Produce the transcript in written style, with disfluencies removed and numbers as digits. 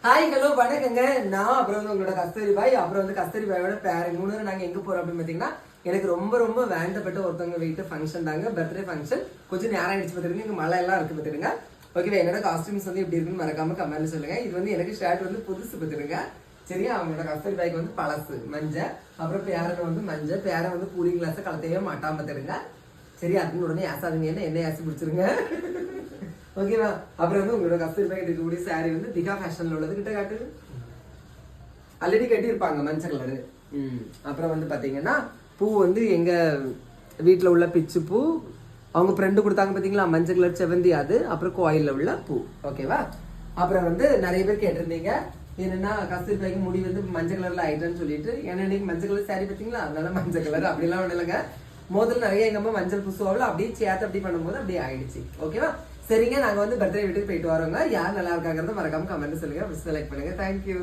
Hi hello வணக்கங்க. நான் அப்புறம் வந்து உங்களோட கஸ்தூரி பாய், அப்புறம் வந்து கஸ்தூரி பாயோட பேர் 3 பேரும் நாங்க எங்க போறோம் அப்படின்னு பாத்தீங்கன்னா, எனக்கு ரொம்ப ரொம்ப வேண்டப்பட்ட ஒருத்தவங்க வீட்டு ஃபங்க்ஷன் தாங்க, பர்த்டே ஃபங்க்ஷன். கொஞ்சம் நேரம் ஆயிடுச்சு பாத்துருங்க, இங்க மழை எல்லாம் இருக்கு பாத்துருங்க. ஓகேவா, என்னோட காஸ்டியூம்ஸ் வந்து எப்படி இருக்குன்னு மறக்காம கமெண்ட்ல சொல்லுங்க. இது வந்து எனக்கு ஷர்ட் வந்து புதுசு பாத்துருங்க. சரியா, அவங்களோட கஸ்தூரி பாய்க்கு வந்து பழசு மஞ்சள், அப்புறம் பேரனை வந்து மஞ்சள், பேரை வந்து கூலிங் கிளாஸை கலத்தையே மாட்டாம பாத்துருங்க. சரி, அதுன்னு உடனே ஏசாதீங்க, என்ன ஏசி பிடிச்சிருங்க. ஓகேவா, அப்புறம் வந்து உங்களோட கஸ்தூரி பாய் இருக்கக்கூடிய சாரி வந்து திகா ஃபேஷன்ல உள்ளது, கிட்ட காட்டு. ஆல்ரெடி கட்டியிருப்பாங்க மஞ்சள் கலரு. அப்புறம் வந்து பாத்தீங்கன்னா பூ வந்து எங்க வீட்டுல உள்ள பிச்சு பூ, அவங்க ஃப்ரெண்டு கொடுத்தாங்க பாத்தீங்களா, மஞ்சள் கலர் செவந்தி, அது அப்புறம் கோயில்ல உள்ள பூ. ஓகேவா, அப்புறம் வந்து நிறைய பேர் கேட்டிருந்தீங்க என்னன்னா கஸ்தூரி பாய்க்கு முடி வந்து மஞ்சள் கலர்ல ஆயிட்டேன்னு சொல்லிட்டு. ஏன்னா இன்னைக்கு மஞ்சள் கலர் சாரி பாத்தீங்களா, அதனால மஞ்சள் கலர் அப்படிலாம் ஒண்ணு இல்லைங்க. முதல்ல நிறைய எங்க அம்மா மஞ்சள் பூசுவாவில் அப்படியே சேர்த்து அப்படி பண்ணும்போது அப்படியே ஆயிடுச்சு. ஓகேவா, சரிங்க, நாங்க வந்து பர்த்டே வீட்டுக்கு போயிட்டு வரோங்க. யார் நல்லா இருக்காங்கிறத மறக்காம கமெண்ட் சொல்லுங்க, செலக்ட் பண்ணுங்க. தேங்க்யூ.